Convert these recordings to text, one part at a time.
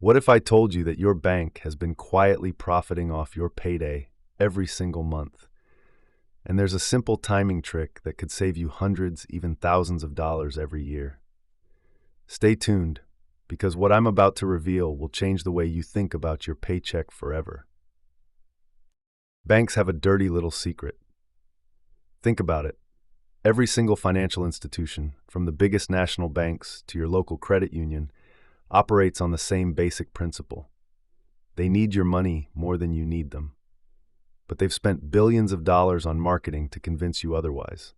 What if I told you that your bank has been quietly profiting off your payday every single month? And there's a simple timing trick that could save you hundreds, even thousands of dollars every year. Stay tuned, because what I'm about to reveal will change the way you think about your paycheck forever. Banks have a dirty little secret. Think about it. Every single financial institution, from the biggest national banks to your local credit union, operates on the same basic principle. They need your money more than you need them. But they've spent billions of dollars on marketing to convince you otherwise.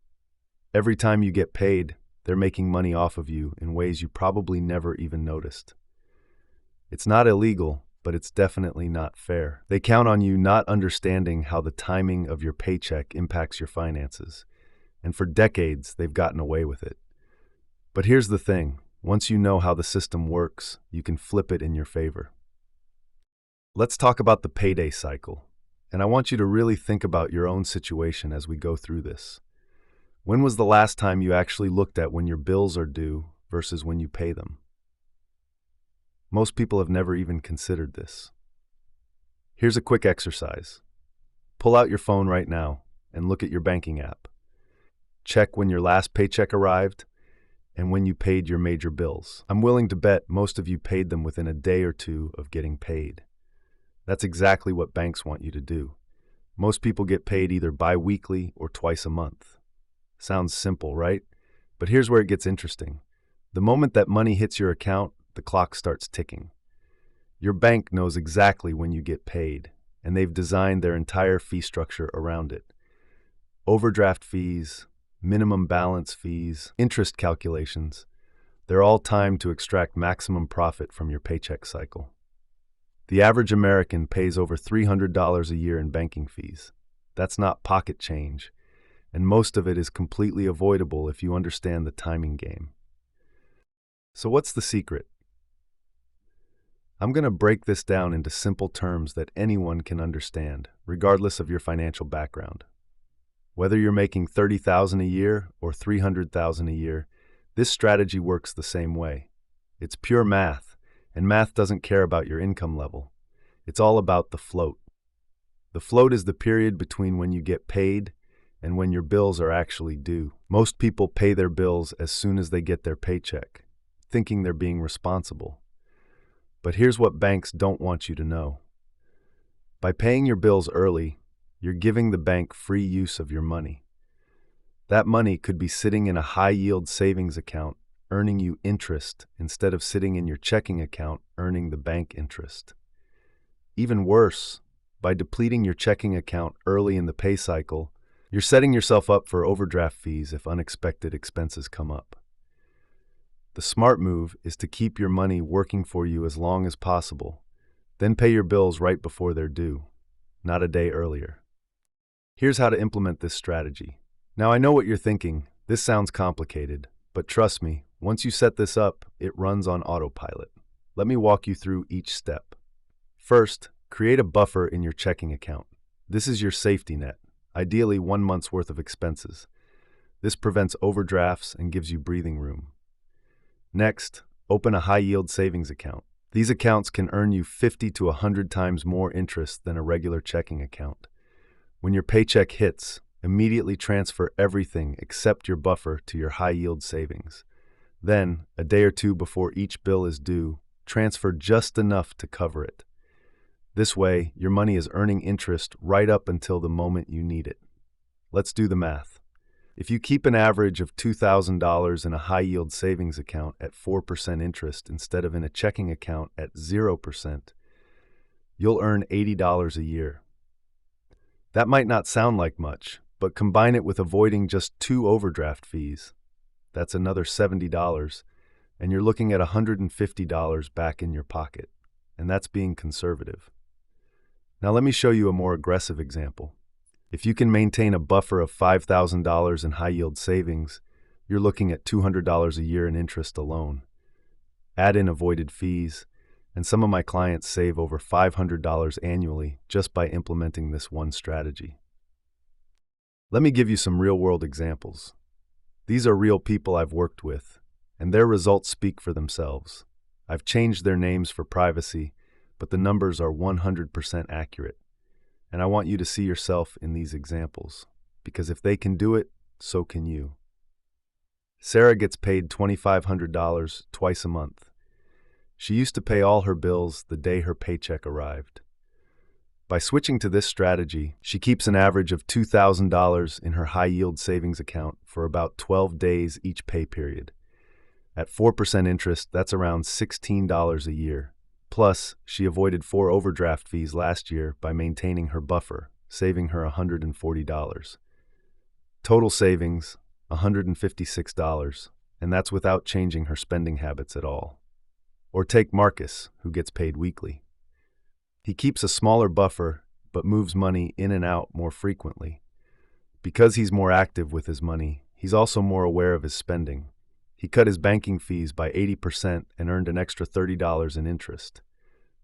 Every time you get paid, they're making money off of you in ways you probably never even noticed. It's not illegal, but it's definitely not fair. They count on you not understanding how the timing of your paycheck impacts your finances. And for decades, they've gotten away with it. But here's the thing. Once you know how the system works, you can flip it in your favor. Let's talk about the payday cycle. And I want you to really think about your own situation as we go through this. When was the last time you actually looked at when your bills are due versus when you pay them? Most people have never even considered this. Here's a quick exercise. Pull out your phone right now and look at your banking app. Check when your last paycheck arrived and when you paid your major bills. I'm willing to bet most of you paid them within a day or two of getting paid. That's exactly what banks want you to do. Most people get paid either bi-weekly or twice a month. Sounds simple, right? But here's where it gets interesting. The moment that money hits your account, the clock starts ticking. Your bank knows exactly when you get paid, and they've designed their entire fee structure around it. Overdraft fees, minimum balance fees, interest calculations, they're all timed to extract maximum profit from your paycheck cycle. The average American pays over $300 a year in banking fees. That's not pocket change, and most of it is completely avoidable if you understand the timing game. So what's the secret? I'm going to break this down into simple terms that anyone can understand, regardless of your financial background. Whether you're making $30,000 a year or $300,000 a year, this strategy works the same way. It's pure math, and math doesn't care about your income level. It's all about the float. The float is the period between when you get paid and when your bills are actually due. Most people pay their bills as soon as they get their paycheck, thinking they're being responsible. But here's what banks don't want you to know. By paying your bills early, you're giving the bank free use of your money. That money could be sitting in a high-yield savings account, earning you interest instead of sitting in your checking account, earning the bank interest. Even worse, by depleting your checking account early in the pay cycle, you're setting yourself up for overdraft fees if unexpected expenses come up. The smart move is to keep your money working for you as long as possible, then pay your bills right before they're due, not a day earlier. Here's how to implement this strategy. Now, I know what you're thinking. This sounds complicated, but trust me, once you set this up, it runs on autopilot. Let me walk you through each step. First, create a buffer in your checking account. This is your safety net, ideally 1 month's worth of expenses. This prevents overdrafts and gives you breathing room. Next, open a high-yield savings account. These accounts can earn you 50 to 100 times more interest than a regular checking account. When your paycheck hits, immediately transfer everything except your buffer to your high-yield savings. Then, a day or two before each bill is due, transfer just enough to cover it. This way, your money is earning interest right up until the moment you need it. Let's do the math. If you keep an average of $2,000 in a high-yield savings account at 4% interest instead of in a checking account at 0%, you'll earn $80 a year. That might not sound like much, but combine it with avoiding just 2 overdraft fees. That's another $70, and you're looking at $150 back in your pocket, and that's being conservative. Now let me show you a more aggressive example. If you can maintain a buffer of $5,000 in high-yield savings, you're looking at $200 a year in interest alone. Add in avoided fees, and some of my clients save over $500 annually just by implementing this one strategy. Let me give you some real-world examples. These are real people I've worked with, and their results speak for themselves. I've changed their names for privacy, but the numbers are 100% accurate. And I want you to see yourself in these examples, because if they can do it, so can you. Sarah gets paid $2,500 twice a month. She used to pay all her bills the day her paycheck arrived. By switching to this strategy, she keeps an average of $2,000 in her high-yield savings account for about 12 days each pay period. At 4% interest, that's around $16 a year. Plus, she avoided 4 overdraft fees last year by maintaining her buffer, saving her $140. Total savings, $156, and that's without changing her spending habits at all. Or take Marcus, who gets paid weekly. He keeps a smaller buffer, but moves money in and out more frequently. Because he's more active with his money, he's also more aware of his spending. He cut his banking fees by 80% and earned an extra $30 in interest.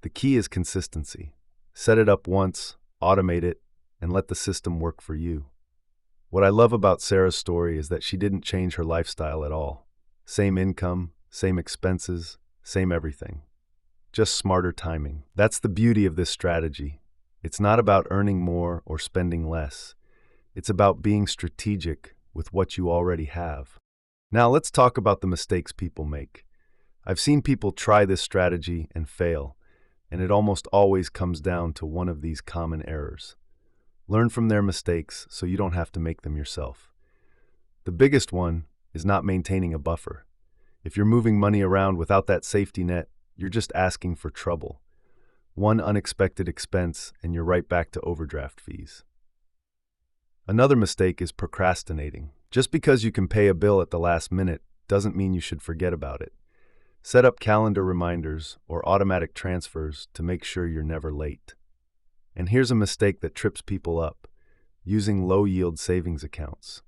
The key is consistency. Set it up once, automate it, and let the system work for you. What I love about Sarah's story is that she didn't change her lifestyle at all. Same income, same expenses, same everything. Just smarter timing. That's the beauty of this strategy. It's not about earning more or spending less. It's about being strategic with what you already have. Now let's talk about the mistakes people make. I've seen people try this strategy and fail, and it almost always comes down to one of these common errors. Learn from their mistakes so you don't have to make them yourself. The biggest one is not maintaining a buffer. If you're moving money around without that safety net, you're just asking for trouble. One unexpected expense and you're right back to overdraft fees. Another mistake is procrastinating. Just because you can pay a bill at the last minute doesn't mean you should forget about it. Set up calendar reminders or automatic transfers to make sure you're never late. And here's a mistake that trips people up: using low-yield savings accounts.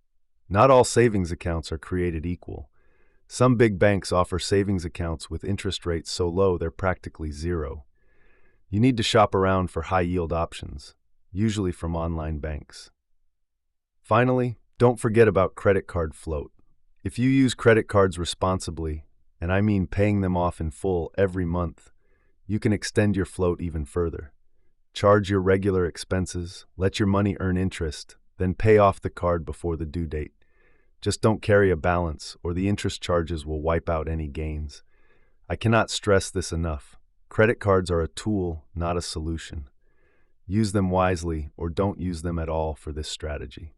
Not all savings accounts are created equal. Some big banks offer savings accounts with interest rates so low they're practically zero. You need to shop around for high-yield options, usually from online banks. Finally, don't forget about credit card float. If you use credit cards responsibly, and I mean paying them off in full every month, you can extend your float even further. Charge your regular expenses, let your money earn interest, then pay off the card before the due date. Just don't carry a balance, or the interest charges will wipe out any gains. I cannot stress this enough. Credit cards are a tool, not a solution. Use them wisely, or don't use them at all for this strategy.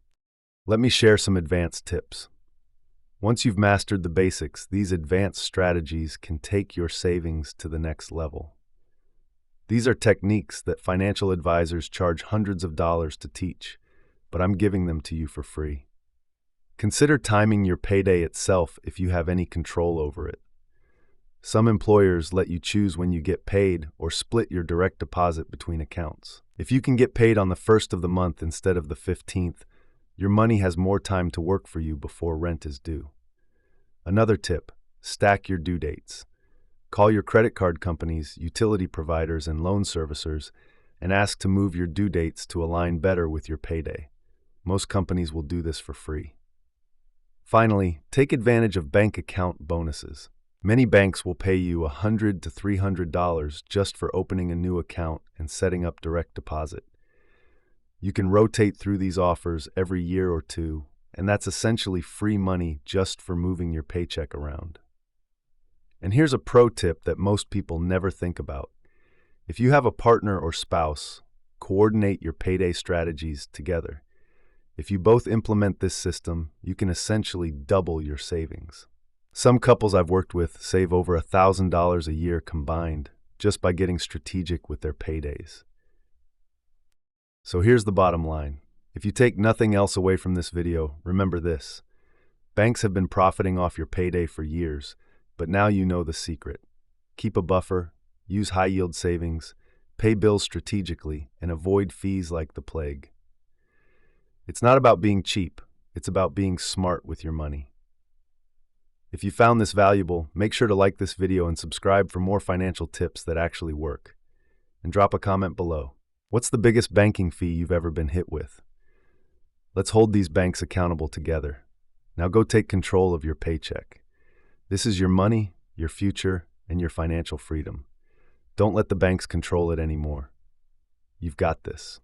Let me share some advanced tips. Once you've mastered the basics, these advanced strategies can take your savings to the next level. These are techniques that financial advisors charge hundreds of dollars to teach, but I'm giving them to you for free. Consider timing your payday itself if you have any control over it. Some employers let you choose when you get paid or split your direct deposit between accounts. If you can get paid on the 1st of the month instead of the 15th, your money has more time to work for you before rent is due. Another tip: stack your due dates. Call your credit card companies, utility providers, and loan servicers and ask to move your due dates to align better with your payday. Most companies will do this for free. Finally, take advantage of bank account bonuses. Many banks will pay you $100 to $300 just for opening a new account and setting up direct deposit. You can rotate through these offers every year or two, and that's essentially free money just for moving your paycheck around. And here's a pro tip that most people never think about. If you have a partner or spouse, coordinate your payday strategies together. If you both implement this system, you can essentially double your savings. Some couples I've worked with save over $1,000 a year combined just by getting strategic with their paydays. So here's the bottom line. If you take nothing else away from this video, remember this: banks have been profiting off your payday for years, but now you know the secret. Keep a buffer, use high-yield savings, pay bills strategically, and avoid fees like the plague. It's not about being cheap, it's about being smart with your money. If you found this valuable, make sure to like this video and subscribe for more financial tips that actually work. And drop a comment below. What's the biggest banking fee you've ever been hit with? Let's hold these banks accountable together. Now go take control of your paycheck. This is your money, your future, and your financial freedom. Don't let the banks control it anymore. You've got this.